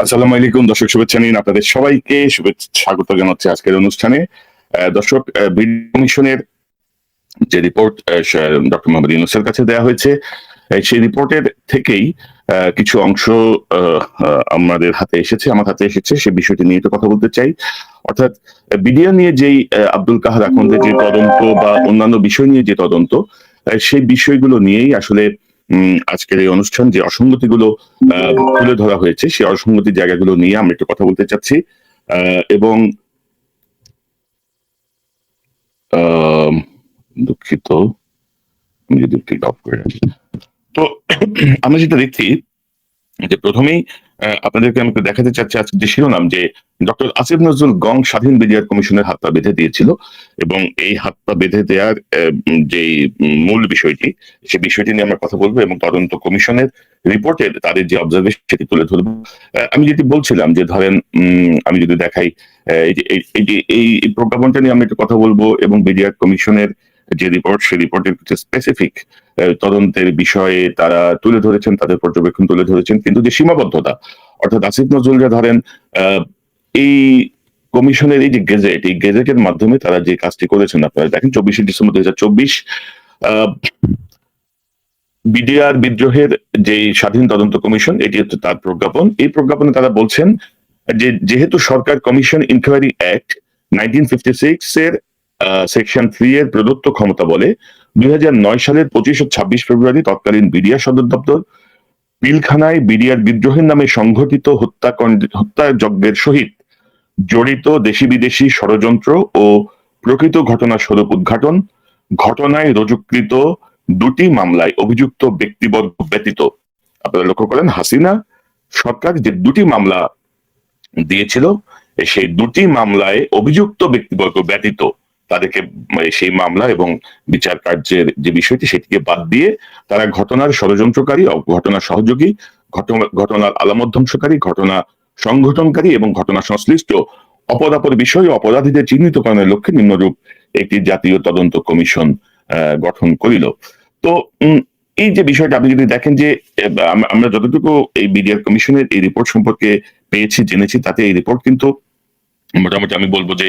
আসসালামু আলাইকুম দর্শক, শুভেচ্ছা নিন আপনাদের সবাইকে স্বাগত জানাচ্ছি আজকের অনুষ্ঠানে। দর্শক, বিডি কমিশনের যে রিপোর্ট ডক্টর মোহাম্মদ ইউনূসের কাছে দেওয়া হয়েছে, সেই রিপোর্টের থেকেই কিছু অংশ আমার হাতে এসেছে, সে বিষয়টি নিয়ে একটু কথা বলতে চাই। অর্থাৎ বিডিআর নিয়ে যেই আব্দুল কাহার আকন্দের যে তদন্ত বা অন্যান্য বিষয় নিয়ে যে তদন্ত, সেই বিষয়গুলো নিয়েই আসলে আজকের এই অনুষ্ঠান, যে অসঙ্গতিগুলো তুলে ধরা হয়েছে, সেই অসঙ্গতি জায়গাগুলো নিয়ে আমরা একটু কথা বলতে চাচ্ছি। এবং দুঃখিত, আমি যদি অফ করে রাখি। তো আমরা যেটা দেখছি যে প্রথমেই আপনাদেরকে আমি একটু দেখাতে চাচ্ছি আজকে যে শিরোনাম, যে ডক্টর আসিফ নজরুল গং স্বাধীন বিডিআর কমিশনের হাত পা বেঁধে দিয়েছিল, এবং এই হাত পা বেঁধে দেওয়ার যে মূল বিষয়টি, সেই বিষয়টি নিয়ে আমরা কথা বলবো, এবং তদন্ত কমিশনের রিপোর্টের তাদের যে অবজারভেশন সেটি তুলে ধরবো। আমি যেটি বলছিলাম যে ধরেন, আমি যদি দেখাই এই প্রজ্ঞাপনটা নিয়ে আমি একটু কথা বলবো, এবং বিডিআর কমিশনের যে রিপোর্ট, সেই রিপোর্টের কিছু স্পেসিফিক তদন্তের বিষয়ে তারা তুলে ধরেছেন, তাদের পর্যবেক্ষণ তুলে ধরেছেন, কিন্তু যে সীমাবদ্ধতা, অর্থাৎ আসিফ নজরুলরা ধরেন এই কমিশনের এই যে গেজেট, এই গেজেটের মাধ্যমে তারা যে কাজটি করেছেন, আপনারা দেখেন 24শে ডিসেম্বর 2024 বিডিআর বিদ্রোহের যে স্বাধীন তদন্ত কমিশন, এটি হচ্ছে তার প্রজ্ঞাপন। এই প্রজ্ঞাপনে তারা বলছেন যে যেহেতু সরকার কমিশন ইনকোয়ারি অ্যাক্ট 1956 এর সেকশন 3 এর প্রদত্ত ক্ষমতা বলে 2009 সালের 25 ও 26 ফেব্রুয়ারি তৎকালীন বিডিআর সদর দপ্তর পিলখানায় বিডিআর বিদ্রোহের নামে সংঘটিত হত্যাযজ্ঞের সহিত জড়িত দেশি বিদেশি ষড়যন্ত্র ও প্রকৃত ঘটনা স্বরূপ উদ্ঘাটন, ঘটনায় রুজুকৃত দুটি মামলায় অভিযুক্ত ব্যক্তিবর্গ ব্যতীত, আপনারা লক্ষ্য করেন হাসিনা সরকার যে দুটি মামলা দিয়েছিল, সেই দুটি মামলায় অভিযুক্ত ব্যক্তিবর্গ ব্যতীত তাদেরকে সেই মামলা এবং বিচার কার্যের যে বিষয়টি, সেটিকে বাদ দিয়ে তারা ঘটনার ষড়যন্ত্রকারী, ঘটনার সহযোগী, ঘটনার আলামত ধ্বংসকারী, ঘটনা সংঘটনকারী এবং ঘটনা সংশ্লিষ্ট অপরাপর বিষয় ও অপরাধীদের চিহ্নিতকরণের লক্ষ্যে নিম্নরূপ একটি জাতীয় তদন্ত কমিশন গঠন করিল। তো এই যে বিষয়টা আপনি যদি দেখেন, যে আমরা যতটুকু এই বিডিআর কমিশনের এই রিপোর্ট সম্পর্কে পেয়েছি, জেনেছি, তাতে এই রিপোর্ট কিন্তু মোটামুটি আমি বলবো যে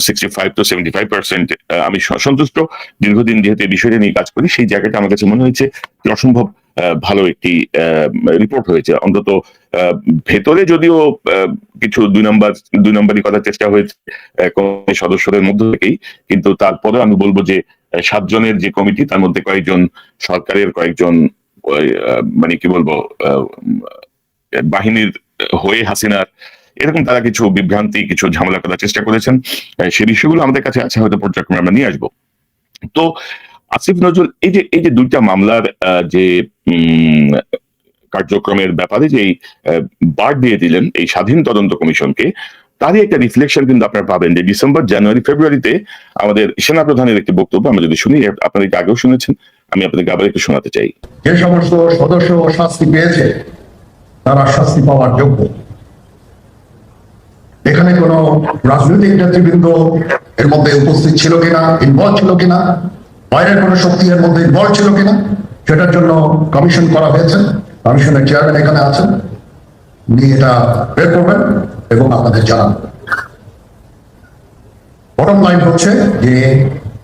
65 to 75% আমি সন্তুষ্ট। দীর্ঘদিন যেহেতু এই বিষয়টা নিয়ে কাজ করি, সেই জায়গাটা আমার কাছে মনে হয়েছে যে অসম্ভব ভালো একটি রিপোর্ট হয়েছে। অন্তত ভেতরে যদিও কিছু দুই নম্বরই করার চেষ্টা হয়েছে সদস্যদের মধ্য থেকেই, কিন্তু তারপরে আমি বলবো যে 7 জনের যে কমিটি, তার মধ্যে কয়েকজন সরকারের, কয়েকজন মানে কি বলবো বাহিনীর হয়ে হাসিনার, এরকম তারা কিছু বিভ্রান্তি, কিছু ঝামেলা করার চেষ্টা করেছেন। সেই বিষয়গুলো আমাদের কাছে আছে, হয়তো পর্যায়ক্রমে আমরা নিয়ে আসবো। তো আসিফ নজরুল এই যে দুইটা মামলার যে কার্যক্রমের ব্যাপারে যে বার দিয়ে দিলেন এই স্বাধীন তদন্ত কমিশনকে, তারই একটা রিফ্লেকশন কিন্তু আপনারা পাবেন যে ডিসেম্বর, জানুয়ারি, ফেব্রুয়ারিতে আমাদের সেনা প্রধানের একটি বক্তব্য আমরা যদি শুনি, আপনাদেরকে আগেও শুনেছেন, আমি আপনাদেরকে আবার একটু শোনাতে চাই। যে সমস্ত সদস্য শাস্তি পেয়েছে তারা শাস্তি পাওয়ার যোগ্য। এখানে কোন রাজনৈতিক নেতৃবৃন্দ এর মধ্যে উপস্থিত ছিল কিনা, ইনভলভ ছিল কিনা, বাইরের কোন শক্তি এর মধ্যে ইনভলভ ছিল কিনা, সেটার জন্য কমিশন করা হয়েছে। কমিশনের চেয়ারম্যান এখানে আছেন, উনি এটা বের করবেন এবং আপনাদের জানাবেন। বটম লাইন হচ্ছে যে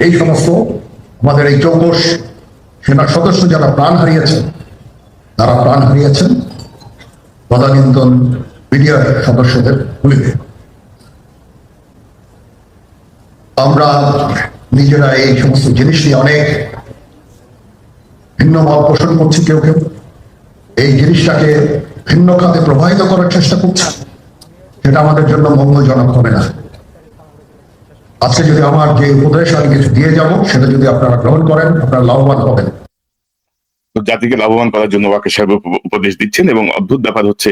এই সমস্ত আমাদের এই 24 সেনার সদস্য যারা প্রাণ হারিয়েছেন, তারা প্রাণ হারিয়েছেন তদানীন্তন বিডিআর সদস্যদের গুলিতে। আমরা নিজেরা এই সমস্ত জিনিস নিয়ে অনেক ভিন্ন মত পোষণ করছি, কেউ কেউ এই জিনিসটাকে ভিন্ন খাতে প্রবাহিত করার চেষ্টা করছে, সেটা আমাদের জন্য মঙ্গলজনক হবে না। আজকে যদি আমার যে উপদেশ আমি কিছু দিয়ে যাব, সেটা যদি আপনারা গ্রহণ করেন, আপনারা লাভবান হবেন। জাতিকে লাভবান করার জন্য ওয়াকে সাহেব উপদেশ দিচ্ছেন, এবং অদ্ভুত ব্যাপার হচ্ছে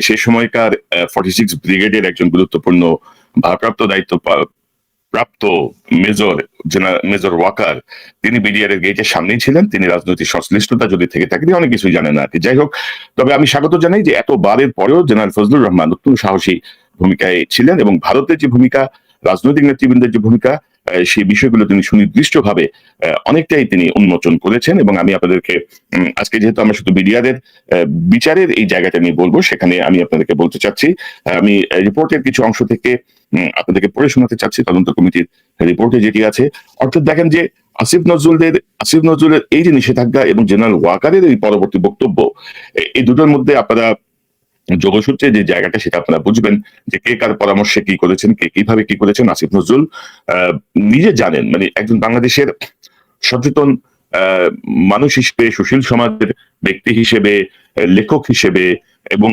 সেই সময়কার 46 ব্রিগেডের একজন গুরুত্বপূর্ণ ভারপ্রাপ্ত দায়িত্ব প্রাপ্ত মেজর ওয়াকার, তিনি বিডিআর এর গেটের সামনেই ছিলেন। তিনি রাজনৈতিক সংশ্লিষ্টতা যদি থেকে থাকে, অনেক কিছুই জানেন না আর কি। যাই হোক, তবে আমি স্বাগত জানাই যে এত বারের পরেও জেনারেল ফজলুর রহমান অত্যন্ত সাহসী ভূমিকায় ছিলেন, এবং ভারতের যে ভূমিকা, রাজনৈতিক নেতৃবৃন্দের যে ভূমিকা, সেই বিষয়গুলো তিনি সুনির্দিষ্টভাবে অনেকটাই তিনি উন্মোচন করেছেন। এবং আমি আপনাদেরকে আজকে যেহেতু আমরা শুধু বিডিআরের বিচারের এই জায়গাটা নিয়ে বলবো, সেখানে আমি আপনাদেরকে বলতে চাচ্ছি, আমি রিপোর্টের কিছু অংশ থেকে আপনাদেরকে পড়ে শোনাতে চাচ্ছি তদন্ত কমিটির রিপোর্টে যেটি আছে। অর্থাৎ দেখেন যে আসিফ নজরুলের এই যে নিষেধাজ্ঞা এবং জেনারেল ওয়াকারের এই পরবর্তী বক্তব্য, এই দুটোর মধ্যে আপনারা যোগসূত্রে যে জায়গাটা সেটা আপনারা বুঝবেন যে কে কার পরামর্শে কি করেছেন, কে কিভাবে কি করেছেন। আসিফ নজরুল নিজে জানেন, মানে একজন বাংলাদেশের সচেতন মানুষ হিসেবে, সুশীল সমাজের ব্যক্তি হিসেবে, লেখক হিসেবে এবং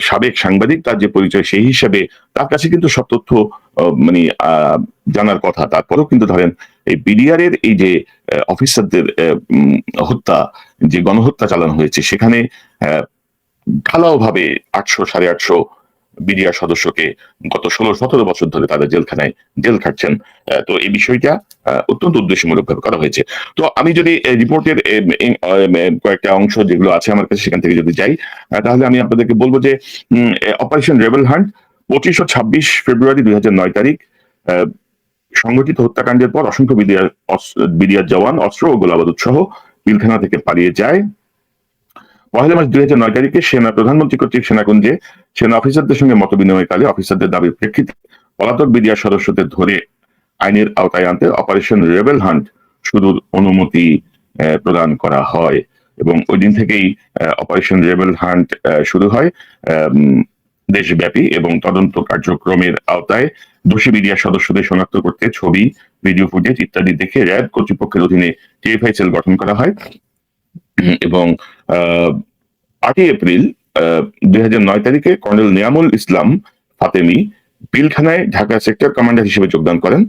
সাবেক সাংবাদিক তার যে পরিচয় সেই হিসেবে তার কাছে কিন্তু সব তথ্য মানে জানার কথা। তারপরেও কিন্তু ধরেন এই বিডিআরের এই যে অফিসারদের হত্যা, যে গণহত্যা চালানো হয়েছে, সেখানে ঢালাও ভাবে 800-850 বিডিআর সদস্যকে গত 16-17 বছর ধরে তাদের জেলখানায় জেল খাটছেন। তো এই বিষয়টা অত্যন্ত উদ্দেশ্যমূলক ভাবে করা হয়েছে। তো আমি যদি রিপোর্টের কয়েকটা অংশ যেগুলো আছে আমার কাছে সেখান থেকে যদি যাই, তাহলে আমি আপনাদেরকে বলবো যে অপারেশন রেবেল হান্ট 25 ও 26 ফেব্রুয়ারি 2009 তারিখ সংগঠিত হত্যাকাণ্ডের পর অসংখ্য বিডিআর জওয়ান অস্ত্র ও গোলাবারুদ সহ পিলখানা থেকে পালিয়ে যায়। 1 মার্চ 2009 তারিখে সেনা প্রধানমন্ত্রী কর্তৃক সেনাকুঞ্জে সেনা অফিসারদের সঙ্গে মত বিনিময়কালে অফিসারদের দাবির প্রেক্ষিতে পলাতক বিডিআর সদস্যদের ধরে আইনের আওতায় আনতে অপারেশন রেবেল হান্ট শুরুর অনুমতি প্রদান করা হয়। এবং ওই দিন থেকেই অপারেশন রেবেল হান্ট শুরু হয় দেশব্যাপী, এবং তদন্ত কার্যক্রমের আওতায় দোষী বিডিআর সদস্যদের শনাক্ত করতে ছবি, ভিডিও ফুটেজ ইত্যাদি দেখে র্যাব কর্তৃপক্ষের অধীনে টিএফআই সেল গঠন করা হয়। এবং 8 এপ্রিল 2009 তারিখে কর্নেল নিয়ামুল ইসলাম ফাতেমি পিলখানায় ঢাকা সেক্টর কমান্ডার হিসেবে যোগদান করেন।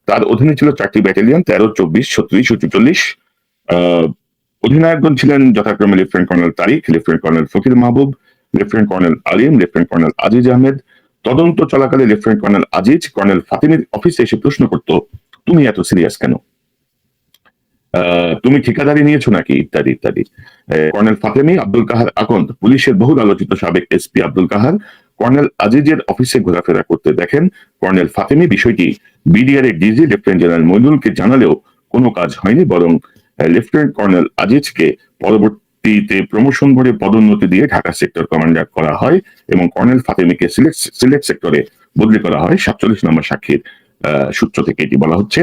তার অধীনে ছিল 4টি ব্যাটালিয়ন, 13, 24, 36 ও 44। অধিনায়কগণ ছিলেন যথাক্রমে লেফটেন্যান্ট কর্নেল তারিক, লেফটেন্যান্ট কর্নেল ফকির মাহবুব, লেফটেন্যান্ট কর্নেল আলিম, লেফটেন্যান্ট কর্নেল আজিজ আহমেদ। তদন্ত চলাকালে লেফটেন্যান্ট কর্নেল আজিজ কর্নেল ফাতেমির অফিসে এসে প্রশ্ন করত, তুমি এত সিরিয়াস কেন, তুমি ঠিকাদারি নিয়েছো নাকি, ইত্যাদি ইত্যাদি। কর্নেল ফাতেমি আব্দুল কাহার আকন্দ, পুলিশের বহুল আলোচিত সাবেক এসপি আব্দুল কাহার কর্নেল আজিজের অফিসে ঘোরাফেরা করতে দেখেন। কর্নেল ফাতেমি বিষয়টি বিডিআর এর ডিজি লেফটেন্যান্ট জেনারেল মইনুলকে জানালেও কোনো কাজ হয়নি, বরং লেফটেন্যান্ট কর্নেল আজিজকে পরবর্তীতে প্রমোশন বোর্ডে পদোন্নতি দিয়ে ঢাকা সেক্টর কমান্ডার করা হয় এবং কর্নেল ফাতেমিকে সিলেট সেক্টরে বদলি করা হয়। 47 নম্বর সাক্ষীর সূত্র থেকে এটি বলা হচ্ছে।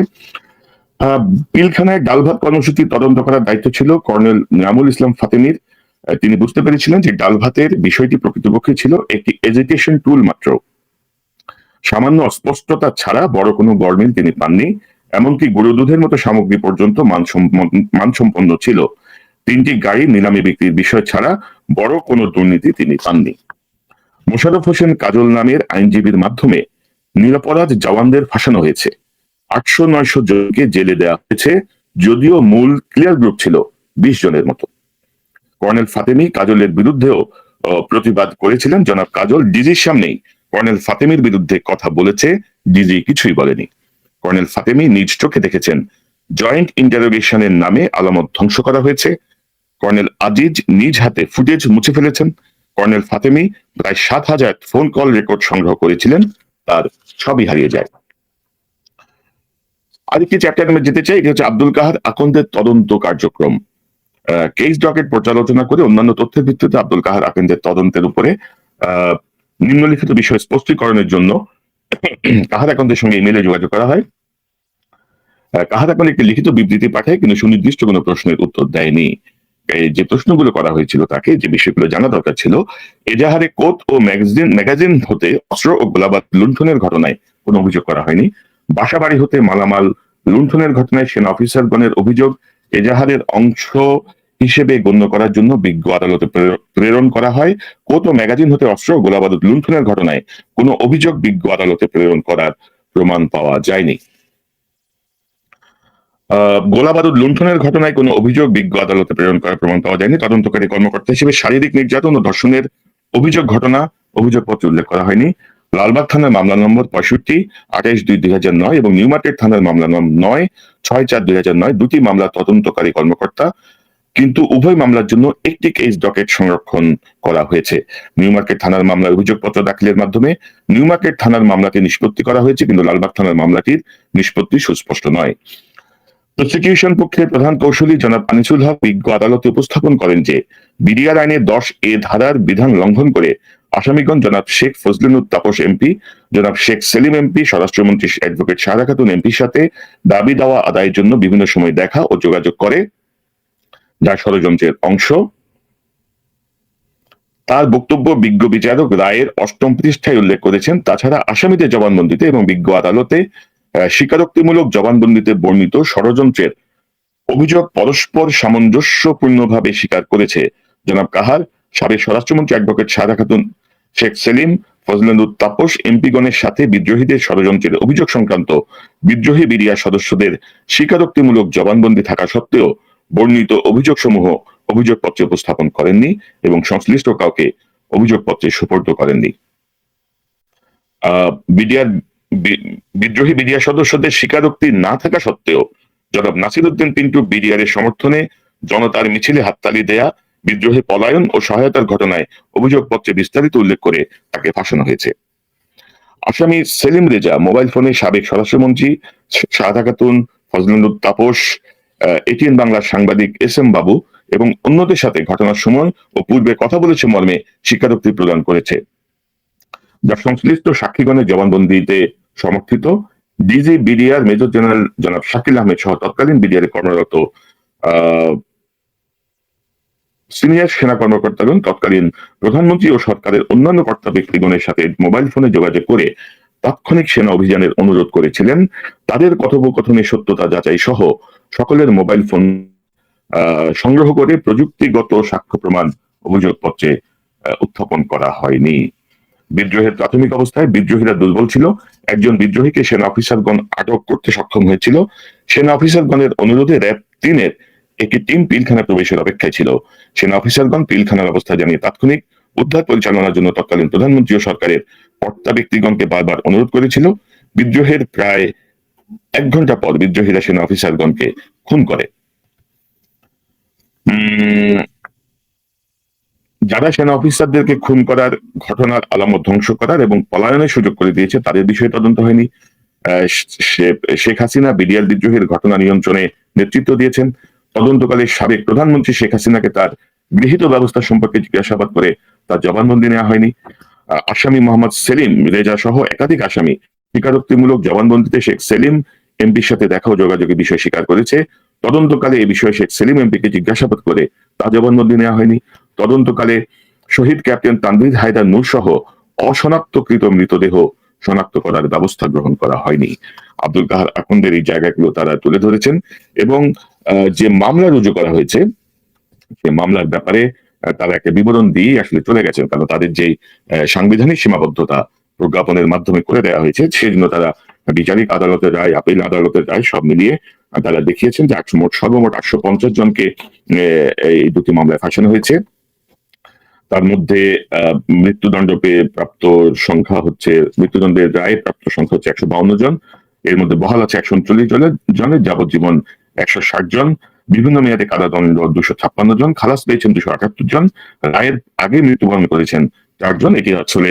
পিলখানায় ডাল ভাত কর্মসূচি তদন্ত করার দায়িত্ব ছিল কর্নেল নিয়ামুল ইসলাম ফাতেমির। তিনি বুঝতে পেরেছিলেন যে ডাল ভাতের বিষয়টি প্রকৃতপক্ষে ছিল একটি এজুকেশন টুল মাত্র। সামান্য অস্পষ্টতা ছাড়া বড় কোনো গরমিল তিনি পাননি, এমনকি গরু দুধের মতো সামগ্রী পর্যন্ত মানসম্পন্ন ছিল। 3টি গাড়ি নিলামে বিক্রির বিষয় ছাড়া বড় কোনো দুর্নীতি তিনি পাননি। মোশাররফ হোসেন কাজল নামের আইনজীবীর মাধ্যমে নিরপরাধ জওয়ানদের ফাঁসানো হয়েছে। 800-900 জনকে জেলে দেওয়া হয়েছে, যদিও মূল ক্লিয়ার গ্রুপ ছিল 20 জনের মতো। কর্নেল ফাতেমি কাজলের বিরুদ্ধেও প্রতিবাদ করেছিলেন। জনাব কাজল ডিজির সামনেই কর্নেল ফাতেমির বিরুদ্ধে কথা বলেছে, ডিজি কিছুই বলেনি। কর্নেল ফাতেমি নিজ চোখে দেখেছেন জয়েন্ট ইন্টারোগেশনের নামে আলামত ধ্বংস করা হয়েছে। কর্নেল আজিজ নিজ হাতে ফুটেজ মুছে ফেলেছেন। কর্নেল ফাতেমি প্রায় 7000 ফোন কল রেকর্ড সংগ্রহ করেছিলেন, তার সবই হারিয়ে যায়। আরেকটি চ্যাপ্টার আমি যেতে চাই, এটি হচ্ছে আব্দুল কাহার আকন্দের তদন্ত কার্যক্রম। কেস ডকেট পর্যালোচনা করে অন্যান্য তথ্যের ভিত্তিতে আব্দুল কাহার আকন্দের তদন্তের উপরে নিম্নলিখিত বিষয় স্পষ্টীকরণের জন্য কাহার আকন্দের সঙ্গে ইমেইলে যোগাযোগ করা হয়। কাহার আকন্দ একটি লিখিত বিবৃতি পাঠায়, কিন্তু সুনির্দিষ্ট কোনো প্রশ্নের উত্তর দেয়নি। যে প্রশ্নগুলো করা হয়েছিল তাকে, যে বিষয়গুলো জানা দরকার ছিল, এজাহারে কোর্ট ও ম্যাগাজিন হতে অস্ত্র ও গোলাবারুদ লুণ্ঠনের ঘটনায় কোনো অভিযোগ করা হয়নি। বাসাবাড়ি হতে মালামাল লুণ্ঠনের ঘটনায় সেনা অফিসারগণের অভিযোগ এজাহারের অংশ হিসেবে গণ্য করার জন্য বিজ্ঞ আদালতে প্রেরণ করা হয়। কোর্ট ও ম্যাগাজিন হতে অস্ত্র ও গোলাবারুদ লুণ্ঠনের ঘটনায় কোনো অভিযোগ বিজ্ঞ আদালতে প্রেরণ করার প্রমাণ পাওয়া যায়নি। গোলাবারুদ লুণ্ঠনের ঘটনায় কোনো অভিযোগ বিজ্ঞ আদালতে প্রেরণ করার প্রমাণ পাওয়া যায়নি। তদন্তকারী কর্মকর্তা হিসেবে শারীরিক নির্যাতন ও ধর্ষণের অভিযোগপত্রে উল্লেখ করা হয়নি। লালবাগ থানার মামলা নম্বর 65, 28/2/2009 এবং নিউ মার্কেট থানার মামলা নম্বর 9, 6/4/2009 দুটি মামলা তদন্তকারী কর্মকর্তা কিন্তু উভয় মামলার জন্য একটি কেস ডকেট সংরক্ষণ করা হয়েছে। নিউ মার্কেট থানার মামলার অভিযোগপত্র দাখিলের মাধ্যমে নিউ মার্কেট থানার মামলাটি নিষ্পত্তি করা হয়েছে, কিন্তু লালবাগ থানার মামলাটির নিষ্পত্তি সুস্পষ্ট নয়। প্রসিকিউশন পক্ষের প্রধান কৌশলী জনাব আনিসুল হক বিজ্ঞ আদালতে উপস্থাপন করেন যে বিডিআর আইনের 10A ধারার বিধান লঙ্ঘন করে আসামিগণ জনাব শেখ ফজলুল তাপস এমপি, জনাব শেখ সেলিম এমপি, স্বরাষ্ট্রমন্ত্রী অ্যাডভোকেট সাহারা খাতুন এমপির সাথে দাবি দাওয়া আদায়ের জন্য বিভিন্ন সময় দেখা ও যোগাযোগ করে, যা ষড়যন্ত্রের অংশ। তার বক্তব্য বিজ্ঞ বিচারক রায়ের 8ম পৃষ্ঠায় উল্লেখ করেছেন। তাছাড়া আসামিদের জবানবন্দিতে এবং বিজ্ঞ আদালতে স্বীকারোক্তিমূলক জবানবন্দিতে বর্ণিত ষড়যন্ত্রের অভিযোগ পরস্পর সামঞ্জস্যপূর্ণভাবে স্বীকার করেছে জনাব কাহার, সাবেক স্বরাষ্ট্রমন্ত্রী অ্যাডভোকেট সাহারা খাতুন, শেখ সেলিম, ফজলুল তাপস এমপিগণের সাথে বিদ্রোহীদের ষড়যন্ত্রের অভিযোগ সংক্রান্ত বিদ্রোহী বিডিআর সদস্যদের স্বীকারোক্তিমূলক জবানবন্দি থাকা সত্ত্বেও বর্ণিত অভিযোগসমূহ অভিযোগপত্রে উপস্থাপন করেননি এবং সংশ্লিষ্ট কাউকে অভিযোগপত্রে সুপর্দ করেননি। বিডিআর বিদ্রোহী বিডিআর সদস্যদের স্বীকারোক্তি না থাকা সত্ত্বেও জনাব নাসির উদ্দিন পিন্টু বিডিআর এর সমর্থনে জনতার মিছিলে হাততালি দেয়া, বিদ্রোহী পলায়ন ও সহায়তার ঘটনায় অভিযোগপত্রে বিস্তারিত উল্লেখ করে তাকে ফাঁসানো হয়েছে। আসামি সেলিম রেজা মোবাইল ফোনে সাবেক স্বরাষ্ট্রমন্ত্রী সাহারা খাতুন, ফজলুল তাপস, এটিএন বাংলার সাংবাদিক SM বাবু এবং অন্যদের সাথে ঘটনার সময় ও পূর্বে কথা বলেছে মর্মে স্বীকারোক্তি প্রদান করেছে, যা সংশ্লিষ্ট সাক্ষীগণের জবানবন্দিতে সমর্থিত। ডিজি বিডিআর মেজর জেনারেল জনাব শাকিল আহমেদ সহ তৎকালীন বিডিআর কর্মরত সিনিয়র সেনা কর্মকর্তাগণ তৎকালীন প্রধানমন্ত্রী ও সরকারের অন্যান্য কর্তা ব্যক্তিগণের সাথে মোবাইল ফোনে যোগাযোগ করে তাৎক্ষণিক সেনা অভিযানের অনুরোধ করেছিলেন। তাদের কথোপকথনের সত্যতা যাচাই সহ সকলের মোবাইল ফোন সংগ্রহ করে প্রযুক্তিগত সাক্ষ্য প্রমাণ অভিযোগপত্রে উত্থাপন করা হয়নি। বিদ্রোহের প্রাথমিক অবস্থায় বিদ্রোহীরা দুর্বল ছিল। একজন বিদ্রোহীকে সেনা অফিসারগণ আটক করতে সক্ষম হয়েছিল। সেনা অফিসারগণের অনুরোধে র্যাব 3-এর একটি টিম পিলখানা প্রবেশের অপেক্ষায় ছিল। সেনা অফিসারগণ পিলখানার অবস্থা জানিয়ে তাৎক্ষণিক উদ্ধার পরিচালনার জন্য তৎকালীন প্রধানমন্ত্রী ও সরকারের কর্তা ব্যক্তিগণকে বারবার অনুরোধ করেছিল। বিদ্রোহের প্রায় 1 ঘন্টা পর বিদ্রোহীরা সেনা অফিসারগণকে খুন করে। যারা সেনা অফিসারদেরকে খুন করার ঘটনার আলামত ধ্বংস করার এবং পলায়নের সুযোগ করে দিয়েছে তাদের বিষয়ে তদন্ত হয়নি। শেখ হাসিনা বিডিআর বিদ্রোহের ঘটনা নিয়ন্ত্রণে নেতৃত্ব দিয়েছেন। তদন্তকালে সাবেক প্রধানমন্ত্রী শেখ হাসিনাকে তার গৃহীত ব্যবস্থা সম্পর্কে জিজ্ঞাসাবাদ করে তার জবানবন্দি নেওয়া হয়নি। আসামি মোহাম্মদ সেলিম রেজা সহ একাধিক আসামি স্বীকারোক্তিমূলক জবানবন্দিতে শেখ সেলিম এমপির সাথে দেখা ও যোগাযোগের বিষয় স্বীকার করেছে। তদন্তকালে এই বিষয়ে শেখ সেলিম এমপিকে জিজ্ঞাসাবাদ করে তার জবানবন্দি নেওয়া হয়নি। তদন্তকালে শহীদ ক্যাপ্টেন তানভীর হায়দার নূর সহ অশনাক্তকৃত মৃতদেহ শনাক্ত করার ব্যবস্থা গ্রহণ করা হয়নি। আব্দুল কাহার আখন্দের এই জায়গাগুলো তারা তুলে ধরেছেন এবং যে মামলা রুজু করা হয়েছে সে মামলার ব্যাপারে তারা একটা বিবরণ দিয়ে আসলে চলে গেছেন, কারণ তাদের যে সাংবিধানিক সীমাবদ্ধতা প্রজ্ঞাপনের মাধ্যমে করে দেওয়া হয়েছে সেজন্য তারা বিচারিক আদালতের রায়, আপিল আদালতের রায় সব মিলিয়ে তারা দেখিয়েছেন যে সর্বমোট 850 জনকে এই দুটি মামলায় ফাঁসানো হয়েছে। তার মধ্যে মৃত্যুদণ্ড পেয়ে প্রাপ্ত সংখ্যা হচ্ছে, মৃত্যুদণ্ডের রায় প্রাপ্ত সংখ্যা হচ্ছে 152 জন। এর মধ্যে বহাল আছে 139 জনের, যাবজ্জীবন 160 জন, বিভিন্ন মেয়াদে কারাদণ্ড 256 জন, খালাস পেয়েছেন 278 জন, রায়ের আগে মৃত্যুবরণ করেছেন 4 জন। এটি আসলে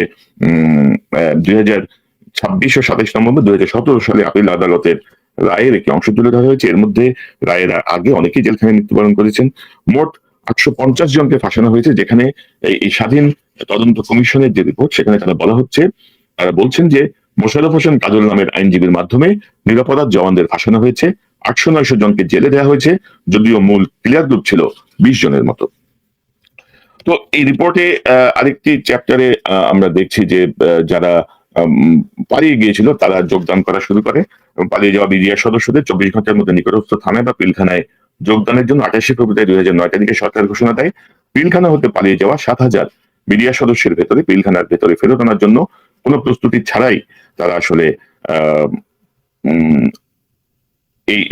2026 ও 27 নভেম্বর 2017 সালে আপিল আদালতের রায়ের একটি অংশ তুলে ধরা হয়েছে। এর মধ্যে রায়ের আগে অনেকেই জেলখানায় মৃত্যুবরণ করেছেন। মোট 850 জনকে ফাঁসানো হয়েছে, যেখানে এই স্বাধীন তদন্ত কমিশনের যে রিপোর্ট সেখানে তারা বলছেন যে মোশাররফ হোসেন কাজল নামের আইনজীবীর মাধ্যমে নিরাপরাধ জওয়ানদের ফাঁসানো হয়েছে। 800-900 জনকে জেলে দেওয়া হয়েছে, যদিও মূল ক্লিয়ার গ্রুপ ছিল 20 জনের মতো। তো এই রিপোর্টে আরেকটি চ্যাপ্টারে আমরা দেখছি যে যারা পালিয়ে গিয়েছিল তারা যোগদান করা শুরু করে এবং পালিয়ে যাওয়া বিডিআর সদস্যদের 24 ঘন্টার মধ্যে নিকটস্থ থানায় বা পিলখানায় যোগদানের জন্য 28 ফেব্রুয়ারি 2009 তারিখে সরকার ঘোষণা দেয়। পিলখানা হতে পালিয়ে যাওয়া 7000 বিডিআর সদস্যের ভেতরে পিলখানার ভেতরে ফেরত আনার জন্য কোনো প্রস্তুতি ছাড়াই তারা আসলে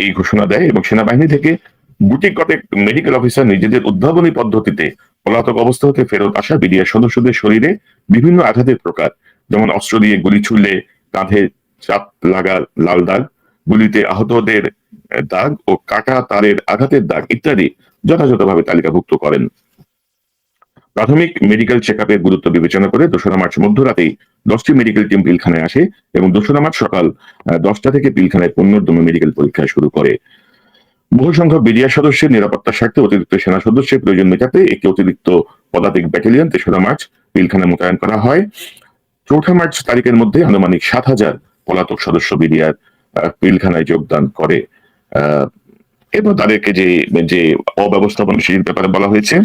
এই ঘোষণা দেয় এবং সেনাবাহিনী থেকে গুটি কটেক মেডিকেল অফিসার নিজেদের উদ্ভাবনী পদ্ধতিতে পলাতক অবস্থা হতে ফেরত আসা বিডিআর সদস্যদের শরীরে বিভিন্ন আঘাতের প্রকার, যেমন অস্ত্র দিয়ে গুলি ছুড়লে কাঁধে চাপ লাগা লাল দাগ, গুলিতে আহতদের দাগ ও কাটা তারের আঘাতের দাগ ইত্যাদি যথাযথভাবে তালিকাভুক্ত করেন। প্রাথমিক মেডিকেল চেক আপের গুরুত্ব বিবেচনা করে 2রা মার্চ মধ্যরাতেই 10টি মেডিকেল টিম পিলখানায় আসে এবং 2রা মার্চ সকাল 10টা থেকে পিলখানায় পুনর্দম মেডিকেল পরীক্ষা শুরু করে। বহু সংখ্যক বিডিআর সদস্যের নিরাপত্তার স্বার্থে অতিরিক্ত সেনা সদস্যের প্রয়োজন মেটাতে একটি অতিরিক্ত পদাতিক ব্যাটালিয়ন 3রা মার্চ পিলখানায় মোতায়েন করা হয়। 4ঠা মার্চ তারিখের মধ্যে আনুমানিক 7,000 পলাতক সদস্য বিডিআর পিলখানায় যোগদান করে। এবং তাদেরকে যে অব্যবস্থাপনাশীল ব্যাপারে বলা হয়েছে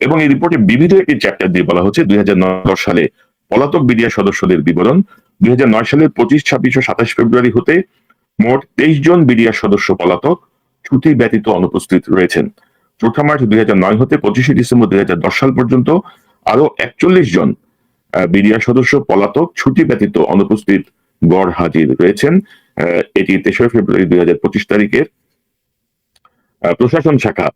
এবং এই রিপোর্টে বিবিধ একটি চ্যাপ্টার দিয়ে বলা হচ্ছে 2009 সালে পলাতক বিডিআর সদস্যদের বিবরণ। 2009 সালের 25, 26 ও 27 ফেব্রুয়ারি হতে মোট 23 জন বিডিআর সদস্য পলাতক ছুটি ব্যতীত অনুপস্থিত রয়েছেন। 4ঠা মার্চ 2009 হতে 25শে ডিসেম্বর 2010 সাল পর্যন্ত আরো 41 জন বিডিআর সদস্য পলাতক ছুটি ব্যতীত অনুপস্থিত গড় হাজির রয়েছেন। এটি 23 ফেব্রুয়ারি 2025 তারিখের প্রশাসন শাখা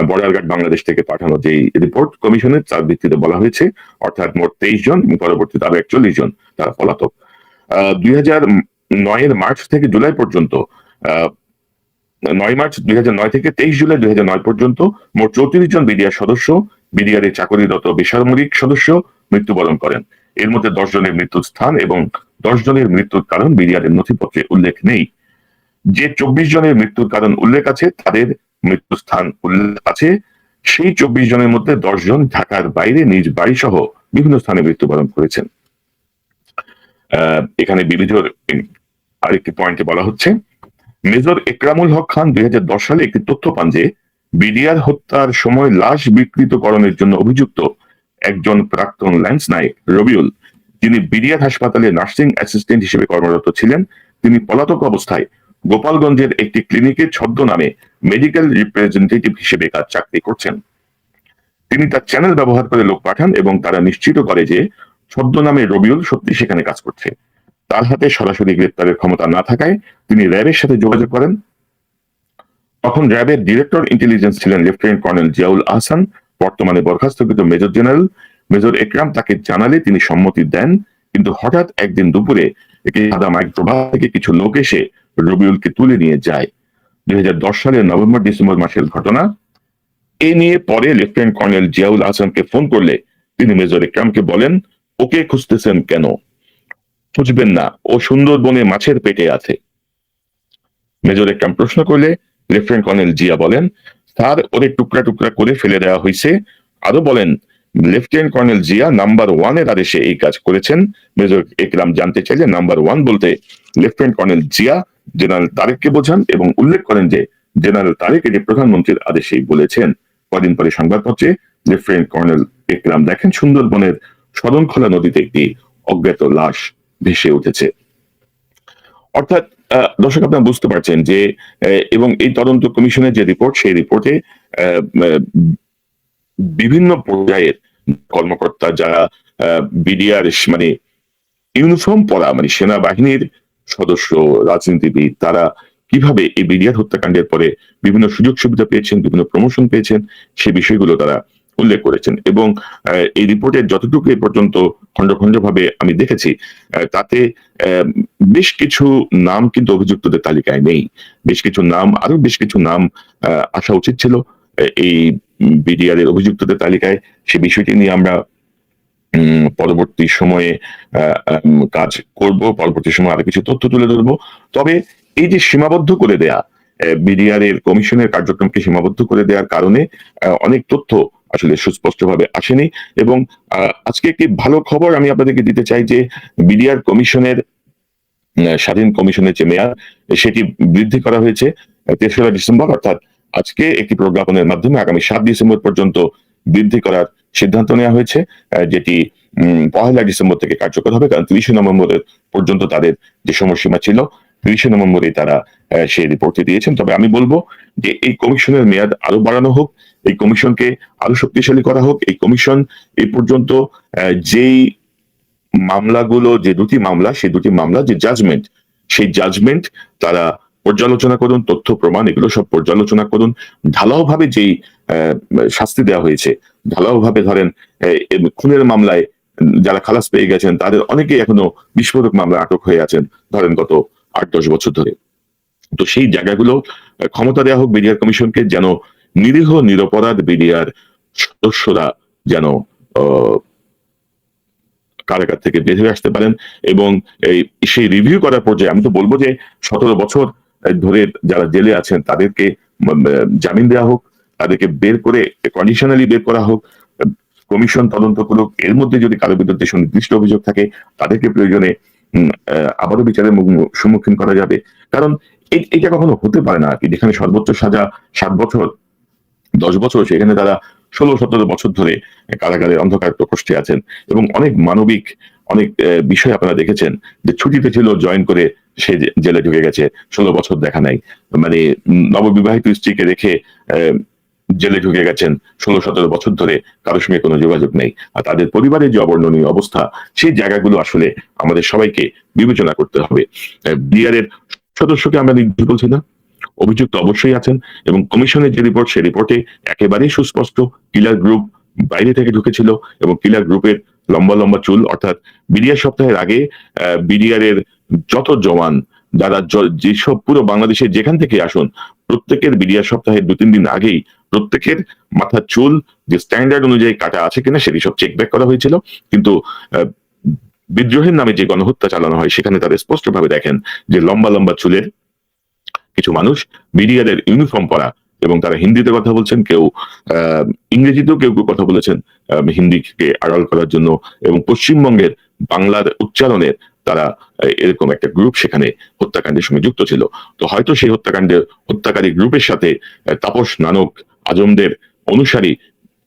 বর্ডার বাংলাদেশ থেকে পাঠানো যে রিপোর্ট কমিশনের তার ভিত্তিতে বলা হয়েছে, অর্থাৎ মোট 23 জন এবং পরবর্তীতে আরো 41 জন তারা পলাতক। 2009 মার্চ থেকে জুলাই পর্যন্ত 9 মার্চ 2009 থেকে 23 জুলাই 2009 পর্যন্ত মোট 34 জন বিডিআর সদস্য বিডিআর এ চাকরিরত বেসামরিক সদস্য মৃত্যুবরণ করেন। এর মধ্যে 10 জনের মৃত্যুর স্থান এবং 10 জনের মৃত্যুর কারণ বিডিআর এর নথিপত্রে উল্লেখ নেই। যে 24 জনের মৃত্যুর কারণ উল্লেখ আছে তাদের মৃত্যু স্থান উল্লেখ আছে। সেই 24 জনের মধ্যে 10 জন ঢাকার বাইরে নিজ বাড়ি সহ বিভিন্ন স্থানে মৃত্যুবরণ করেছেন। এখানে বিবিধ আরেকটি পয়েন্টে বলা হচ্ছে, মেজর একরামুল হক খান 2010 সালে একটি তথ্য পান যে বিডিআর হত্যার সময় লাশ বিকৃতকরণের জন্য অভিযুক্ত একজন প্রাক্তন ল্যান্স নায়ক রবিউল, যিনি বিডিআর হাসপাতালে নার্সিং অ্যাসিস্ট্যান্ট হিসেবে কর্মরত ছিলেন, তিনি পলাতক অবস্থায় গোপালগঞ্জের একটি ক্লিনিকে ছদ্মনামে মেডিকেল রিপ্রেজেন্টেটিভ হিসেবে কাজ চাকরি করছেন। তিনি তার চ্যানেল ব্যবহার করে লোক পাঠান এবং তারা নিশ্চিত করে যে ছদ্মনামে রবিউল সত্যি সেখানে কাজ করছে। তার হাতে সরাসরি গ্রেপ্তারের ক্ষমতা না থাকায় তিনি র্যাবের সাথে যোগাযোগ করেন। তখন র্যাবের ডিরেক্টর ইন্টেলিজেন্স ছিলেন লেফটেন্যান্ট কর্নেল জিয়াউল আহসান, বর্তমানে বরখাস্তকৃত মেজর জেনারেল। মেজর একরাম তাকে জানালে তিনি সম্মতি দেন, কিন্তু হঠাৎ একদিন দুপুরে একটি সাদা মাইক্রোবাস থেকে কিছু লোক এসে রবিউলকে তুলে নিয়ে যায়। 2010 সালের নভেম্বর ডিসেম্বর মাসের ঘটনা। এ নিয়ে পরে লেফটেন্যান্ট কর্নেল জিয়াউল আহসানকে ফোন করলে তিনি মেজর একরামকে বলেন, ওকে খুঁজতেছেন কেন? খুঁজবেন না, ও সুন্দরবনে মাছের পেটে আছে। মেজর একরাম প্রশ্ন করলে লেফটেন্যান্ট কর্নেল জিয়া বলেন, স্যার ওরে টুকরা টুকরা করে ফেলে দেওয়া হয়েছে। আরো বলেন, লেফটেন্যান্ট কর্নেল জিয়া নাম্বার 1 এর আদেশে এই কাজ করেছেন। মেজর একরাম জানতে চাইলে নাম্বার 1 বলতে লেফটেন্যান্ট কর্নেল জিয়া জেনারেল তারেককে বোঝান এবং উল্লেখ করেন যে জেনারেল তারেক এটি প্রধানমন্ত্রীর আদেশেই বলেছেন। কদিন পরে সংবাদপত্রে লেফটেন্যান্ট কর্নেল একরাম দেখেন সুন্দরবনের শরণখোলা নদীতে একটি অজ্ঞাত লাশ ভেসে উঠেছে। অর্থাৎ দর্শক আপনারা বুঝতে পারছেন যে এবং এই তদন্ত কমিশনের যে রিপোর্ট, সেই রিপোর্টে বিভিন্ন পর্যায়ের কর্মকর্তা যারা বিডিআর মানে ইউনিফর্ম পরা মানে সেনাবাহিনীর সদস্য, রাজনীতিবিদ, তারা কিভাবে এই বিডিআর হত্যাকাণ্ডের পরে বিভিন্ন সুযোগ সুবিধা পেয়েছেন, বিভিন্ন প্রমোশন পেয়েছেন, সে বিষয়গুলো তারা উল্লেখ করেছেন। এবং এই রিপোর্টের যতটুকু এ পর্যন্ত খন্ড খন্ড ভাবে আমি দেখেছি, তাতে বেশ কিছু নাম কিন্তু অভিযুক্তদের তালিকায় নেই। বেশ কিছু নাম, আরো বেশ কিছু নাম আসা উচিত ছিল এই বিডিআর এর অভিযুক্তদের তালিকায়। সে বিষয়টি নিয়ে আমরা পরবর্তী সময়ে কাজ করব, পরবর্তী সময়ে আরো কিছু তথ্য তুলে ধরবো। তবে এই যে সীমাবদ্ধ করে দেয়া বিডিআর এর কমিশনের কার্যক্রমকে সীমাবদ্ধ করে দেওয়ার কারণে অনেক তথ্য আসলে সুস্পষ্টভাবে আসেনি। এবং আজকে একটি ভালো খবর আমি আপনাদেরকে দিতে চাই যে বিডিআর কমিশনের স্বাধীন কমিশনের যে মেয়াদ সেটি বৃদ্ধি করা হয়েছে 3রা ডিসেম্বর, অর্থাৎ আজকে একটি প্রজ্ঞাপনের মাধ্যমে আগামী 7 ডিসেম্বর পর্যন্ত বৃদ্ধি করার সিদ্ধান্ত নেওয়া হয়েছে, যেটি 1 ডিসেম্বর থেকে কার্যকর হবে। কারণ 30 নভেম্বর পর্যন্ত তাদের যে সময়সীমা ছিল, 30 নভেম্বরে তারা সেই রিপোর্টটি দিয়েছেন। তবে আমি বলবো যে এই কমিশনের মেয়াদ আরো বাড়ানো হোক, এই কমিশনকে আরো শক্তিশালী করা হোক। এই কমিশন এই পর্যন্ত যেই মামলাগুলো, যে 2টি মামলা, সেই 2টি মামলা যে জাজমেন্ট, সেই জাজমেন্ট তারা পর্যালোচনা করুন, তথ্য প্রমাণ এগুলো সব পর্যালোচনা করুন। ঢালাও ভাবে যেই শাস্তি দেওয়া হয়েছে, ঢালাও ভাবে ধরেন খুনের মামলায় যারা খালাস পেয়ে গেছেন তাদের অনেকেই এখনো বিস্ফোরক মামলা আটক হয়ে আছেন ধরেন গত 8-10 বছর ধরে। তো সেই জায়গাগুলো ক্ষমতা দেওয়া হোক বিডিআর কমিশনকে, যেন নিরীহ নিরপরাধ বিডিআর সদস্যরা যেন কারাগার থেকে বের হয়ে আসতে পারেন, এবং সেই রিভিউ করার পর্যায়ে আমি তো বলবো যে 17 বছর ধরে যারা জেলে আছেন তাদেরকে জামিন দেওয়া হোক, তাদেরকে বের করে কন্ডিশনালি বের করা হোক, কমিশন তদন্ত করুক, এর মধ্যে যদি কারো বিরুদ্ধে সুনির্দিষ্ট অভিযোগ থাকে তাদেরকে প্রয়োজনে আবারও বিচারের সম্মুখীন করা যাবে। কারণ এটা কখনো হতে পারে না আর কি, যেখানে সর্বোচ্চ সাজা 7 বছর 10 বছর, সেখানে তারা 16-17 বছর ধরে কারাগারের অন্ধকার প্রকোষ্ঠে আছেন। এবং অনেক মানবিক অনেক বিষয় আপনারা দেখেছেন যে ছুটিতে ছিল, জয়েন করে সে জেলে ঢুকে গেছে, 16 বছর দেখা নাই, মানে নববিবাহিত স্ত্রীকে রেখে জেলে ঢুকে গেছেন 16-17 বছর ধরে, কারোর সঙ্গে কোনো যোগাযোগ নেই। আর তাদের পরিবারের যে অবর্ণনীয় অবস্থা, সেই জায়গাগুলো আসলে আমাদের সবাইকে বিবেচনা করতে হবে। বিডিআরের সদস্যকে আমরা নির্দোষ বলছি না, অভিযুক্ত অবশ্যই আছেন, এবং কমিশনের যে রিপোর্ট, সেই রিপোর্টে একেবারেই সুস্পষ্ট কিলার গ্রুপ বাইরে থেকে ঢুকেছিল, এবং কিলার গ্রুপের লম্বা লম্বা চুল, অর্থাৎ বিডিআর সপ্তাহের আগে বিডিআর এর যত জওয়ান যারা যেসব পুরো বাংলাদেশের যেখান থেকে আসুন, প্রত্যেকের বিডিআর সপ্তাহের 2-3 দিন আগেই প্রত্যেকের মাথার চুল যে স্ট্যান্ডার্ড অনুযায়ী কাটা আছে কিনা সেটি সব চেক ব্যাক করা হয়েছিল। কিন্তু বিদ্রোহের নামে যে গণহত্যা চালানো হয় সেখানে তারা স্পষ্টভাবে দেখেন যে লম্বা লম্বা চুলের কিছু মানুষ বিডিআর এর ইউনিফর্ম পরা, এবং তারা হিন্দিতে কথা বলছেন, কেউ ইংরেজিতেও কেউ কেউ কথা বলেছেন হিন্দিকে আড়াল করার জন্য, এবং পশ্চিমবঙ্গের বাংলার উচ্চারণের তারা এরকম একটা গ্রুপ সেখানে হত্যাকাণ্ডের সঙ্গে যুক্ত ছিল। তো হয়তো সেই হত্যাকাণ্ডের হত্যাকারী গ্রুপের সাথে তাপস নানক আজমদের অনুসারী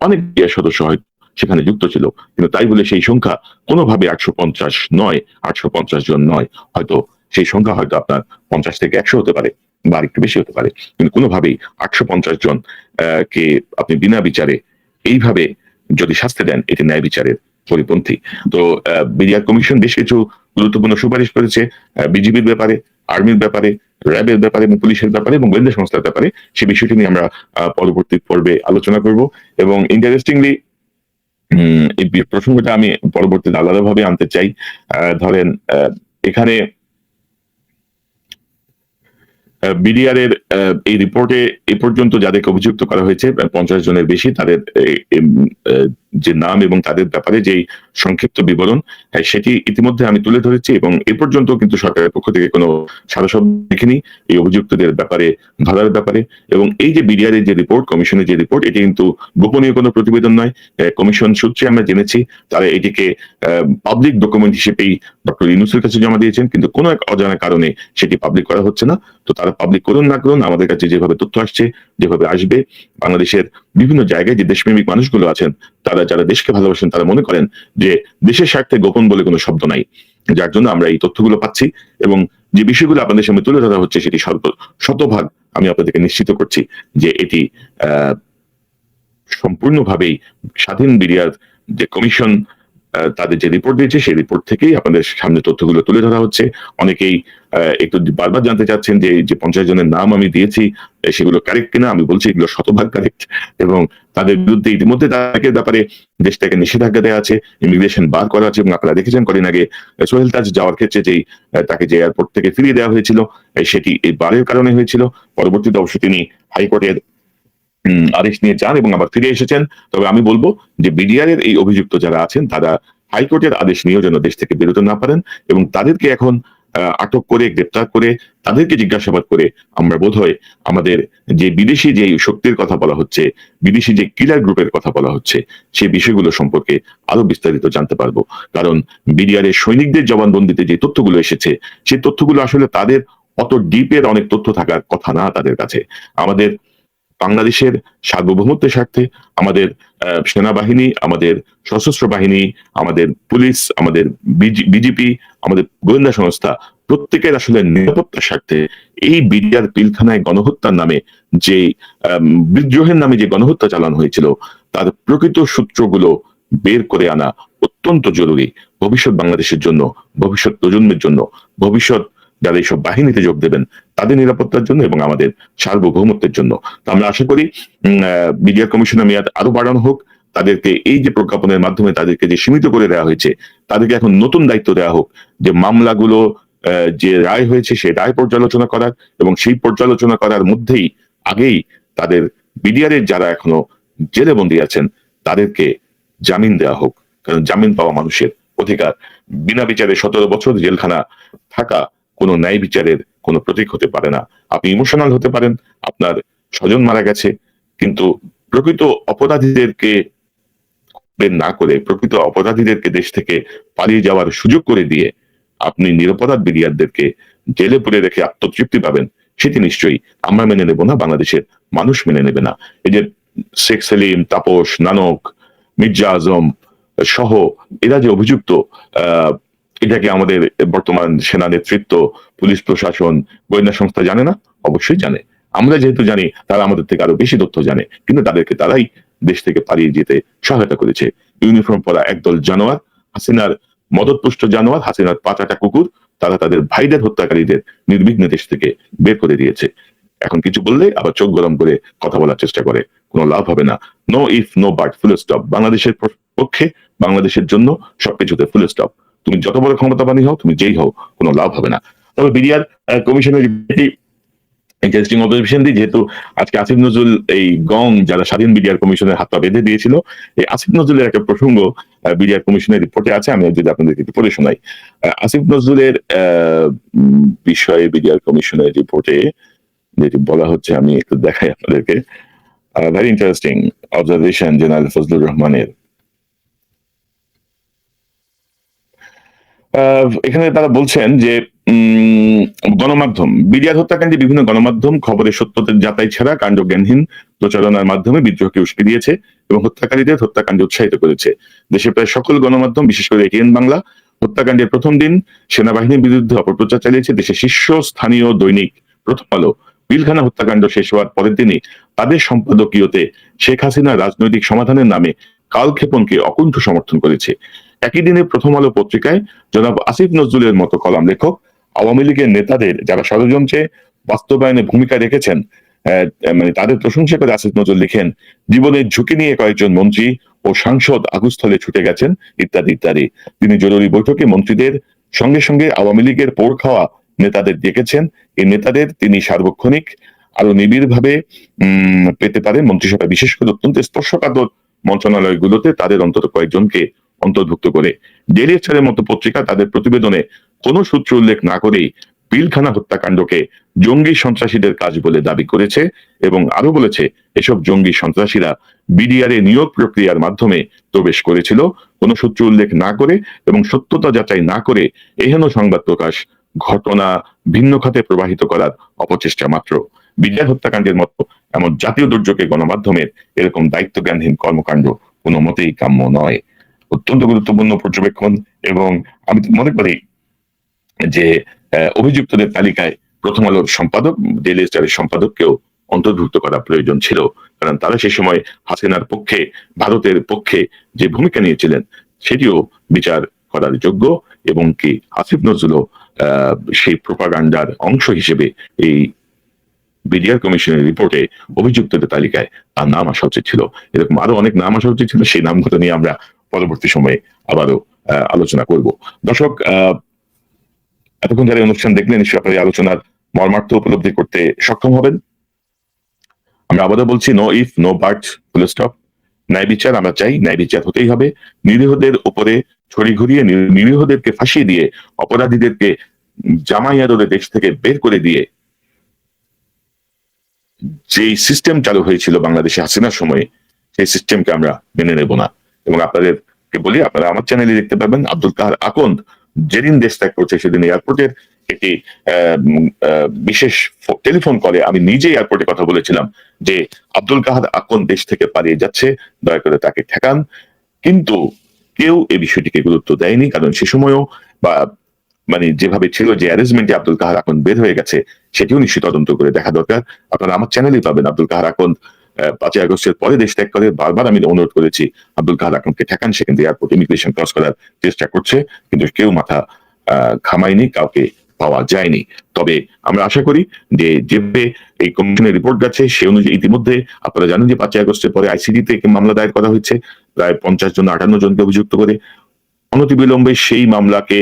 অনেক সদস্য হয়তো সেখানে যুক্ত ছিল, কিন্তু তাই বলে সেই সংখ্যা কোনোভাবে 850 নয়, 850 জন নয়। হয়তো সেই সংখ্যা হয়তো আপনার 50 থেকে 100 হতে পারে, বা একটু বেশি হতে পারে, কিন্তু কোনোভাবেই 850 জন কে আপনি বিনা বিচারে এইভাবে যদি শাস্তি দেন, এটি ন্যায় বিচারের পরিপন্থী। তো বিডিআর কমিশন বেশ কিছু গুরুত্বপূর্ণ সুপারিশ করেছে বিজিবির ব্যাপারে, আর্মির ব্যাপারে, র্যাবের ব্যাপারে, এবং পুলিশের ব্যাপারে, এবং গোয়েন্দা সংস্থার ব্যাপারে। সেই বিষয়টি নিয়ে আমরা পরবর্তী পর্বে আলোচনা করব। এবং ইন্টারেস্টিংলি এই প্রসঙ্গটা আমি পরবর্তীতে আলাদাভাবে আনতে চাই। ধরেন এখানে বিডিআর এর এই রিপোর্টে এ পর্যন্ত যাদেরকে অভিযুক্ত করা হয়েছে 50 জনের বেশি, তাদের যে নাম এবং তাদের ব্যাপারে যে সংক্ষিপ্ত বিবরণ সেটি ইতিমধ্যে আমি তুলে ধরেছি, এবং এ পর্যন্ত কিন্তু সরকারের পক্ষ থেকে কোনো সাড়াশব্দ দেখিনি এই অভিযুক্তদের ব্যাপারে, ধরার ব্যাপারে। এবং এই যে বিডিআর এর যে রিপোর্ট, কমিশনের যে রিপোর্ট, এটি কিন্তু গোপনীয় কোনো প্রতিবেদন নয়। কমিশন সূত্রে আমরা জেনেছি তারা এটিকে পাবলিক ডকুমেন্ট হিসেবেই ডক্টর ইউনূসের কাছে জমা দিয়েছেন, কিন্তু কোনো এক অজানা কারণে সেটি পাবলিক করা হচ্ছে না। তো তারা পাবলিক করুন না করুন, আমাদের কাছে যেভাবে তথ্য আসছে, যেভাবে আসবে, বাংলাদেশের বিভিন্ন জায়গায় যে দেশপ্রেমিক মানুষগুলো আছেন, তারা যারা দেশকে ভালোবাসেন, তারা মনে করেন যে দেশের স্বার্থে গোপন বলে কোনো শব্দ নাই, যার জন্য আমরা এই তথ্যগুলো পাচ্ছি। এবং যে বিষয়গুলো আপনাদের সামনে তুলে ধরা হচ্ছে সেটি শতভাগ আমি আপনাদেরকে নিশ্চিত করছি যে এটি সম্পূর্ণভাবেই স্বাধীন বিডিআর যে কমিশন তাদের যে রিপোর্ট দিয়েছে, সেই রিপোর্ট থেকেই আপনাদের সামনে তথ্যগুলো তুলে ধরা হচ্ছে। অনেকেই একটু বারবার জানতে চাচ্ছেন যে 50 জনের নাম আমি দিয়েছি সেগুলো কারেক্ট কিনা। আমি বলছি এগুলো শতভাগ কারেক্ট, এবং তাদের বিরুদ্ধে ইতিমধ্যে তাদের ব্যাপারে দেশ থেকে নিষেধাজ্ঞা দেওয়া আছে, ইমিগ্রেশন বার করা আছে। এবং আপনারা দেখেছেন কদিন আগে সোহেল তাজ যাওয়ার ক্ষেত্রে যেই তাকে যে এয়ারপোর্ট থেকে ফিরিয়ে দেওয়া হয়েছিল, সেটি এই বারের কারণে হয়েছিল। পরবর্তীতে অবশ্য তিনি হাইকোর্টের আদেশ নিয়ে যান এবং আবার ফিরে এসেছেন। তবে আমি বলবো যে বিডিআর এর এই অভিযুক্ত যারা আছেন, তারা হাইকোর্টের আদেশ নিয়েও যেন দেশ থেকে বেরোতে না পারেন, এবং তাদেরকে এখন আটক করে, গ্রেপ্তার করে, তাদেরকে জিজ্ঞাসাবাদ করে আমরা বোধহয় আমাদের যে বিদেশি যে শক্তির কথা বলা হচ্ছে, বিদেশি যে কিলার গ্রুপের কথা বলা হচ্ছে, সেই বিষয়গুলো সম্পর্কে আরো বিস্তারিত জানতে পারবো। কারণ বিডিআর এর সৈনিকদের জবানবন্দিতে যে তথ্যগুলো এসেছে, সেই তথ্যগুলো আসলে তাদের অত ডিপের অনেক তথ্য থাকার কথা না তাদের কাছে। আমাদের বাংলাদেশের সার্বভৌমত্বের স্বার্থে আমাদের সেনাবাহিনী, আমাদের সশস্ত্র বাহিনী, আমাদের পুলিশ, আমাদের বিজেপি, আমাদের গোয়েন্দা সংস্থা, প্রত্যেকের আসলে নিরাপত্তার স্বার্থে এই বিডিআর পিলখানায় গণহত্যার নামে যে বিদ্রোহের নামে যে গণহত্যা চালানো হয়েছিল, তার প্রকৃত সূত্রগুলো বের করে আনা অত্যন্ত জরুরি ভবিষ্যৎ বাংলাদেশের জন্য, ভবিষ্যৎ প্রজন্মের জন্য, ভবিষ্যৎ যারা এইসব বাহিনীতে যোগ দেবেন তাদের নিরাপত্তার জন্য এবং আমাদের সার্বভৌমত্বের জন্য। তো আমরা আশা করি বিডিআর কমিশনের মেয়াদ আরো বাড়ানো হোক, তাদেরকে এই যে প্রজ্ঞাপনের মাধ্যমে তাদেরকে যে সীমিত করে দেওয়া হয়েছে, তাদেরকে এখন নতুন দায়িত্ব দেওয়া হোক যে মামলাগুলো যে রায় হয়েছে সেই রায় পর্যালোচনা করার, এবং সেই পর্যালোচনা করার মধ্যেই আগেই তাদের বিডিআর এর যারা এখনো জেলে বন্দী আছেন তাদেরকে জামিন দেওয়া হোক, কারণ জামিন পাওয়া মানুষের অধিকার। বিনা বিচারে 17 বছর জেলখানা থাকা কোনো ন্যায় বিচারের কোনো প্রতীক হতে পারে না। আপনি ইমোশনাল হতে পারেন, আপনার স্বজন মারা গেছে, কিন্তু প্রকৃত অপরাধীদেরকে বের না করে, প্রকৃত অপরাধীদেরকে দেশ থেকে পালিয়ে যাওয়ার সুযোগ করে দিয়ে আপনি নিরপরাধ বিডিআরদেরকে জেলে পুরে রেখে আত্মতৃপ্তি পাবেন, সেটি নিশ্চয়ই আমরা মেনে নেব না, বাংলাদেশের মানুষ মেনে নেবে না। এই যে শেখ সেলিম, তাপস, নানক, মির্জা আজম সহ এরা যে অভিযুক্ত, এটাকে আমাদের বর্তমান সেনা নেতৃত্ব, পুলিশ প্রশাসন, গোয়েন্দা সংস্থা জানে না? অবশ্যই জানে। আমরা যেহেতু জানি, তারা আমাদের থেকে আরো বেশি তথ্য জানে, কিন্তু তাদেরকে তারাই দেশ থেকে পালিয়ে যেতে সহায়তা করেছে। ইউনিফর্ম পরা একদল জানোয়ার, হাসিনার মদতপুষ্ট জানোয়ার, হাসিনার পাচাটা কুকুর, তারা তাদের ভাইদের হত্যাকারীদের নির্বিঘ্নে দেশ থেকে বের করে দিয়েছে। এখন কিছু বললে আবার চোখ গরম করে কথা বলার চেষ্টা করে, কোনো লাভ হবে না। No if no but, full stop. বাংলাদেশের পক্ষে, বাংলাদেশের জন্য সবকিছুতে ফুল স্টপ। তুমি যত বড় ক্ষমতাবানই হও, তুমি যেই হও, কোনো লাভ হবে না। তবে বিডিআর কমিশনের ইন্টারেস্টিং অবজারভেশন দিই, যেহেতু আজকে আসিফ নজরুল এই গং যারা স্বাধীন বিডিআর কমিশনের হাত পা বেঁধে দিয়েছিল, এই আসিফ নজরুলের একটা প্রসঙ্গ বিডিআর কমিশনের রিপোর্টে আছে, আমি যদি আপনাদেরকে একটু পড়ে শোনাই। আসিফ নজরুলের বিষয়ে বিডিআর কমিশনের রিপোর্টে যেটি বলা হচ্ছে, আমি একটু দেখাই আপনাদেরকে। Very interesting observation general Fazlur রহমানের। এখানে তারা বলছেন যে গণমাধ্যম, বিডিআর হত্যাকাণ্ডে বিভিন্ন গণমাধ্যম খবরের সত্যতা যাচাই ছাড়া কাণ্ডজ্ঞানহীন প্রচারণার মাধ্যমে বিদ্রোহকে উস্কে দিয়েছে এবং হত্যাকারীদের হত্যাকাণ্ডে উৎসাহিত করেছে। দেশের প্রায় সকল গণমাধ্যম, বিশেষ করে এটিএন বাংলা, হত্যাকাণ্ডের প্রথম দিন সেনাবাহিনীর বিরুদ্ধে অপপ্রচার চালিয়েছে। দেশের শীর্ষস্থানীয় দৈনিক প্রথম আলো পিলখানা হত্যাকাণ্ড শেষ হওয়ার পরের দিনই তাদের সম্পাদকীয়তে শেখ হাসিনা রাজনৈতিক সমাধানের নামে কালক্ষেপণকে অকুণ্ঠ সমর্থন করেছে। একই দিনে প্রথম আলো পত্রিকায় জনাব আসিফ নজরুলের মতো কলাম লেখক, আওয়ামী লীগের নেতাদের যারা ষড়যন্ত্রে বাস্তবায়নে ভূমিকা রেখেছেন, মানে তাদের প্রশংসা করে আসিফ নজরুল লিখেন, জীবনের ঝুঁকি নিয়ে কয়েকজন মন্ত্রী ও সাংসদ আগুস্থলে ছুটে গেছেন, ইত্যাদি ইত্যাদি। তিনি জরুরি বৈঠকে মন্ত্রীদের সঙ্গে সঙ্গে আওয়ামী লীগের পোড় খাওয়া নেতাদের ডেকেছেন। এই নেতাদের তিনি সার্বক্ষণিক আরো নিবিড় ভাবে পেতে পারেন মন্ত্রিসভা, বিশেষ করে অত্যন্ত স্পর্শকাতর মন্ত্রণালয়গুলোতে তাদের অন্তত কয়েকজনকে অন্তর্ভুক্ত করে। ডেইলি স্টারের মতো পত্রিকা তাদের প্রতিবেদনে কোনো সূত্র উল্লেখ না করেই পিলখানা হত্যাকাণ্ডকে জঙ্গি সন্ত্রাসীদের কাজ বলে দাবি করেছে এবং আরো বলেছে এসব জঙ্গি সন্ত্রাসীরা বিডিআর এ নিয়োগ প্রক্রিয়ার মাধ্যমে প্রবেশ করেছিল, কোনো সূত্র উল্লেখ না করে এবং সত্যতা যাচাই না করে এহেন সংবাদ প্রকাশ ঘটনা ভিন্ন খাতে প্রবাহিত করার অপচেষ্টা মাত্র। বিডিআর হত্যাকাণ্ডের মতো এমন জাতীয় দুর্যোগে গণমাধ্যমের এরকম দায়িত্বজ্ঞানহীন কর্মকাণ্ড কোনো মতেই কাম্য নয়। অত্যন্ত গুরুত্বপূর্ণ পর্যবেক্ষণ, এবং আমি মনে করি যে অভিযুক্তদের তালিকায় প্রথম আলোর সম্পাদক, ডেইলি স্টারের সম্পাদককেও অন্তর্ভুক্ত করা প্রয়োজন ছিল, কারণ তারা সেই সময় হাসিনার পক্ষে, ভারতের পক্ষে যে ভূমিকা নিয়েছিলেন সেটিও বিচার করার যোগ্য, এবং কি আসিফ নজরুলও সেই প্রোপাগান্ডার অংশ হিসেবে এই বিডিআর কমিশনের রিপোর্টে অভিযুক্তদের তালিকায় তার নাম আসা উচিত ছিল। এরকম আরো অনেক নাম আসা উচিত ছিল, সেই নামগুলো নিয়ে আমরা পরবর্তী সময়ে আবারও আলোচনা করব। দর্শক, এতক্ষণ যারা অনুষ্ঠান দেখলেন, নিশ্চয়ই আপনার এই আলোচনার মর্মার্থ উপলব্ধি করতে সক্ষম হবেন। আমরা আবারও বলছি, no if no but, full stop. ন্যায় বিচার আমরা চাই, ন্যায় বিচার হতেই হবে। নিরীহদের উপরে ছড়ি ঘুরিয়ে, নিরীহদেরকে ফাঁসিয়ে দিয়ে, অপরাধীদেরকে জামাই আদরে দেশ থেকে বের করে দিয়ে যে সিস্টেম চালু হয়েছিল বাংলাদেশে হাসিনার সময়ে, সেই সিস্টেমকে আমরা মেনে নেব না। এবং আপনাদেরকে বলি, আপনারা আমার চ্যানেলে দেখতে পাবেন, আব্দুল কাহার আকন্দ যেদিন দেশ ত্যাগ করছে সেদিন এয়ারপোর্টের একটি বিশেষ টেলিফোন কলে আমি নিজে এয়ারপোর্টে কথা বলেছিলাম যে আব্দুল কাহার আকন্দ দেশ থেকে পালিয়ে যাচ্ছে, দয়া করে তাকে ঠেকান। কিন্তু কেউ এই বিষয়টিকে গুরুত্ব দেয়নি, কারণ সে সময়ও বা মানে যেভাবে ছিল, যে অ্যারেঞ্জমেন্টে আব্দুল কাহার আকন্দ বের হয়ে গেছে, সেটিও নিশ্চিত তদন্ত করে দেখা দরকার। আপনারা আমার চ্যানেলেই পাবেন। আব্দুল কাহার আকন্দ 5 আগস্টের পরে দেশ ত্যাগ করে, বারবার আমি অনুরোধ করেছি আব্দুল কাহার আকন্দকে ঠেকান। সে কিন্তু এয়ারপোর্ট ইমিগ্রেশন ক্রস করার চেষ্টা করছে, কিন্তু কেউ মাথা ঘামায়নি, কাউকে পাওয়া যায়নি। তবে আমরা আশা করি যে যেভাবে এই কমিশনের রিপোর্ট গেছে সে অনুযায়ী, ইতিমধ্যে আপনারা জানেন যে 5 আগস্টের পরে আইসিডিতে মামলা দায়ের করা হয়েছে, প্রায় 50 জন 58 জনকে অভিযুক্ত করে। অনতিবিলম্বে সেই মামলাকে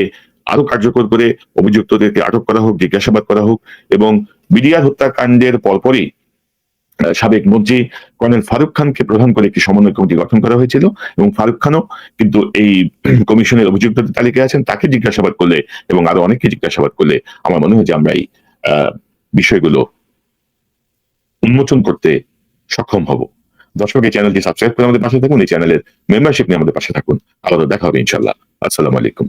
আরো কার্যকর করে অভিযুক্তদেরকে আটক করা হোক, জিজ্ঞাসাবাদ করা হোক, এবং বিডিআর হত্যাকাণ্ডের পরপরই সাবেক মন্ত্রী কর্নেল ফারুক খানকে প্রধান করে একটি সমন্বয় কমিটি গঠন করা হয়েছিল, এবং ফারুক খানও কিন্তু এই কমিশনের অভিযুক্তদের তালিকায় আছেন। তাকে জিজ্ঞাসাবাদ করলে এবং আরো অনেককে জিজ্ঞাসাবাদ করলে আমার মনে হয় যে আমরা এই বিষয়গুলো উন্মোচন করতে সক্ষম হব। দর্শক, এই চ্যানেলটি সাবস্ক্রাইব করে আমাদের পাশে থাকুন, এই চ্যানেলের মেম্বারশিপ নিয়ে আমাদের পাশে থাকুন। আবারও দেখা হবে ইনশাল্লাহ। আসসালামু আলাইকুম।